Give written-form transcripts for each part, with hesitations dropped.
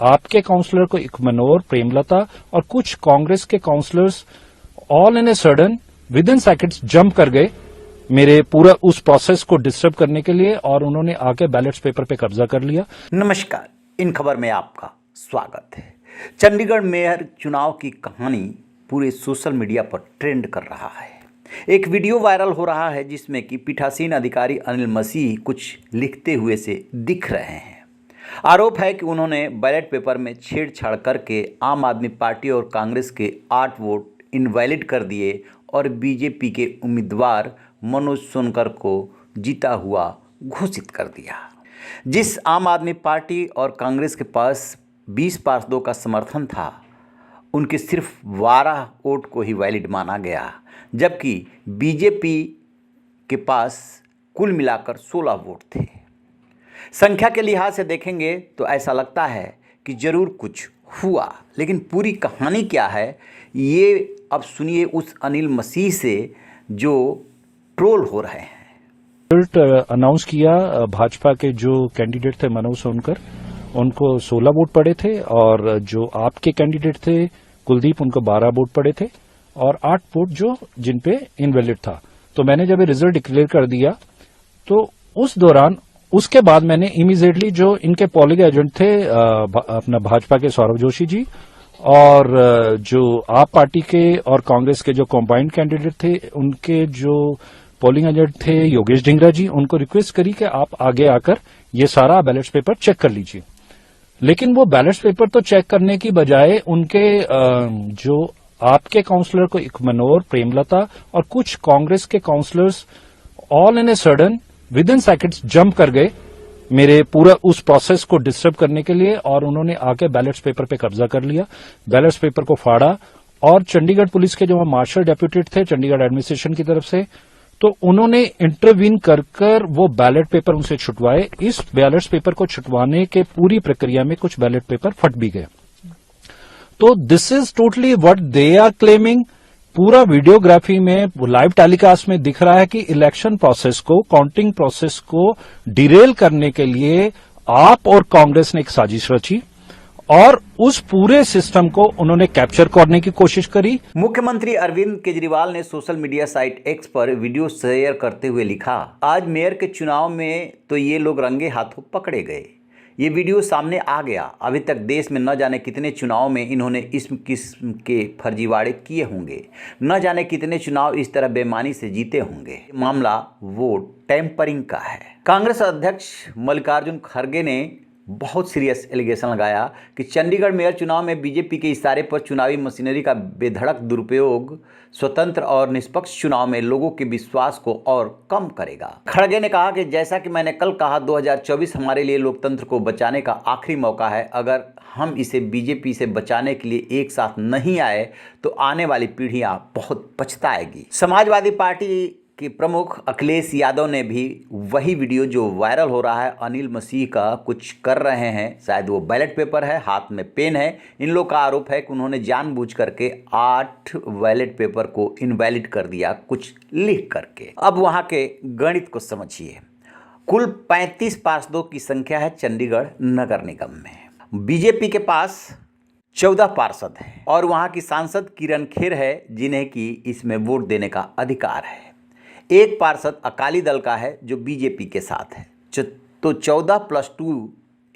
आपके काउंसलर को एक मनोहर, प्रेमलता और कुछ कांग्रेस के councillors all in a sudden within seconds jump कर गए मेरे पूरा उस प्रोसेस को डिस्टर्ब करने के लिए, और उन्होंने आके बैलेट पेपर पे कब्जा कर लिया। नमस्कार, इन खबर में आपका स्वागत है। चंडीगढ़ मेयर चुनाव की कहानी पूरे सोशल मीडिया पर ट्रेंड कर रहा है। एक वीडियो वायरल हो रहा है जिसमें कि पीठासीन अधिकारी अनिल मसीह कुछ लिखते हुए से दिख रहे हैं। आरोप है कि उन्होंने बैलेट पेपर में छेड़छाड़ करके आम आदमी पार्टी और कांग्रेस के 8 वोट इनवैलिड कर दिए और बीजेपी के उम्मीदवार मनोज सोनकर को जीता हुआ घोषित कर दिया। जिस आम आदमी पार्टी और कांग्रेस के पास 20 पार्षदों का समर्थन था, उनके सिर्फ 12 वोट को ही वैलिड माना गया, जबकि बीजेपी के पास कुल मिलाकर 16 वोट थे। संख्या के लिहाज से देखेंगे तो ऐसा लगता है कि जरूर कुछ हुआ, लेकिन पूरी कहानी क्या है ये अब सुनिए उस अनिल मसीह से जो ट्रोल हो रहे हैं। रिजल्ट अनाउंस किया, भाजपा के जो कैंडिडेट थे मनोज सोनकर, उनको 16 वोट पड़े थे, और जो आपके कैंडिडेट थे कुलदीप, उनको 12 वोट पड़े थे, और 8 वोट जो जिन पे इनवैलिड था। तो मैंने जब रिजल्ट डिक्लेयर कर दिया तो उस दौरान उसके बाद मैंने इमीडिएटली जो इनके पोलिंग एजेंट थे अपना भाजपा के सौरभ जोशी जी और जो आप पार्टी के और कांग्रेस के जो कंबाइंड कैंडिडेट थे, उनके जो पोलिंग एजेंट थे योगेश ढिंगरा जी, उनको रिक्वेस्ट करी कि आप आगे आकर ये सारा बैलेट पेपर चेक कर लीजिए। लेकिन वो बैलेट पेपर तो चेक करने की बजाय उनके जो आपके काउंसलर को एक मनोहर, प्रेमलता और कुछ कांग्रेस के councillors all in a sudden within seconds jump कर गए मेरे पूरा उस प्रोसेस को डिस्टर्ब करने के लिए, और उन्होंने आके बैलेट पेपर पे कब्जा कर लिया। बैलेट पेपर को फाड़ा, और चंडीगढ़ पुलिस के जो मार्शल डेप्यूटेड थे चंडीगढ़ एडमिनिस्ट्रेशन की तरफ से, तो उन्होंने इंटरवीन कर वो बैलेट पेपर उनसे छुटवाए। इस बैलेट पेपर को छुटवाने के पूरी प्रक्रिया में कुछ बैलेट पेपर फट भी गए। तो this is totally what they are claiming. पूरा वीडियोग्राफी में लाइव टेलीकास्ट में दिख रहा है कि इलेक्शन प्रोसेस को, काउंटिंग प्रोसेस को डिरेल करने के लिए आप और कांग्रेस ने एक साजिश रची और उस पूरे सिस्टम को उन्होंने कैप्चर करने की कोशिश करी। मुख्यमंत्री अरविंद केजरीवाल ने सोशल मीडिया साइट एक्स पर वीडियो शेयर करते हुए लिखा, आज मेयर के चुनाव में तो ये लोग रंगे हाथों पकड़े गए। ये वीडियो सामने आ गया। अभी तक देश में न जाने कितने चुनाव में इन्होंने इस किस्म के फर्जीवाड़े किए होंगे, न जाने कितने चुनाव इस तरह बेईमानी से जीते होंगे। मामला वोट टैंपरिंग का है। कांग्रेस अध्यक्ष मल्लिकार्जुन खड़गे ने बहुत सीरियस एलिगेशन लगाया कि चंडीगढ़ मेयर चुनाव में बीजेपी के इशारे पर चुनावी मशीनरी का बेधड़क दुरुपयोग स्वतंत्र और निष्पक्ष चुनाव में लोगों के विश्वास को और कम करेगा। खड़गे ने कहा कि जैसा कि मैंने कल कहा, 2024 हमारे लिए लोकतंत्र को बचाने का आखिरी मौका है। अगर हम इसे बीजेपी से बचाने के लिए एक साथ नहीं आए तो आने वाली पीढ़ियां बहुत पछताएगी। समाजवादी पार्टी के प्रमुख अखिलेश यादव ने भी वही वीडियो जो वायरल हो रहा है अनिल मसीह का कुछ कर रहे हैं, शायद वो बैलेट पेपर है, हाथ में पेन है। इन लोग का आरोप है कि उन्होंने जानबूझ करके 8 बैलेट पेपर को इनवैलिड कर दिया कुछ लिख करके। अब वहाँ के गणित को समझिए। कुल 35 पार्षदों की संख्या है चंडीगढ़ नगर निगम में। बीजेपी के पास 14 पार्षद हैं और वहाँ की सांसद किरण खेर है जिन्हें कि इसमें वोट देने का अधिकार है। एक पार्षद अकाली दल का है जो बीजेपी के साथ है। तो 14 + 2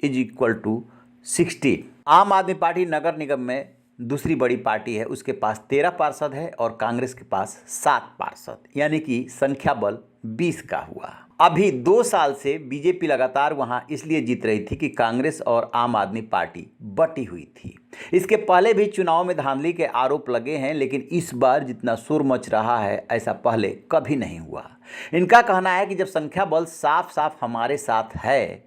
= 16। आम आदमी पार्टी नगर निगम में दूसरी बड़ी पार्टी है, उसके पास 13 पार्षद है और कांग्रेस के पास 7 पार्षद, यानी कि संख्या बल 20 का हुआ। अभी 2 साल से बीजेपी लगातार वहां इसलिए जीत रही थी कि कांग्रेस और आम आदमी पार्टी बटी हुई थी। इसके पहले भी चुनाव में धांधली के आरोप लगे हैं, लेकिन इस बार जितना शोर मच रहा है ऐसा पहले कभी नहीं हुआ। इनका कहना है कि जब संख्या बल साफ साफ हमारे साथ है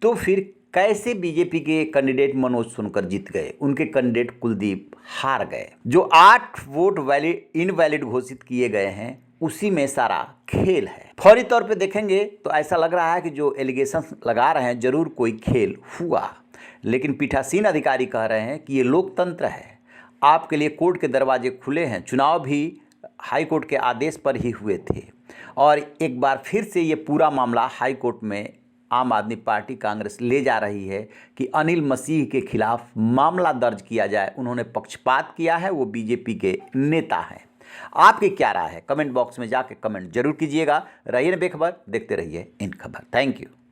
तो फिर कैसे बीजेपी के कैंडिडेट मनोज सोनकर जीत गए, उनके कैंडिडेट कुलदीप हार गए। जो 8 वोट इनवैलिड घोषित किए गए हैं उसी में सारा खेल है। फौरी तौर पे देखेंगे तो ऐसा लग रहा है कि जो एलिगेशन लगा रहे हैं जरूर कोई खेल हुआ, लेकिन पीठासीन अधिकारी कह रहे हैं कि ये लोकतंत्र है, आपके लिए कोर्ट के दरवाजे खुले हैं। चुनाव भी हाई कोर्ट के आदेश पर ही हुए थे और एक बार फिर से ये पूरा मामला हाई कोर्ट में आम आदमी पार्टी कांग्रेस ले जा रही है कि अनिल मसीह के खिलाफ मामला दर्ज किया जाए। उन्होंने पक्षपात किया है, वो बीजेपी के नेता हैं। आपकी क्या राय है? कमेंट बॉक्स में जाके कमेंट जरूर कीजिएगा। रहिए बेखबर, देखते रहिए इन खबर। Thank you.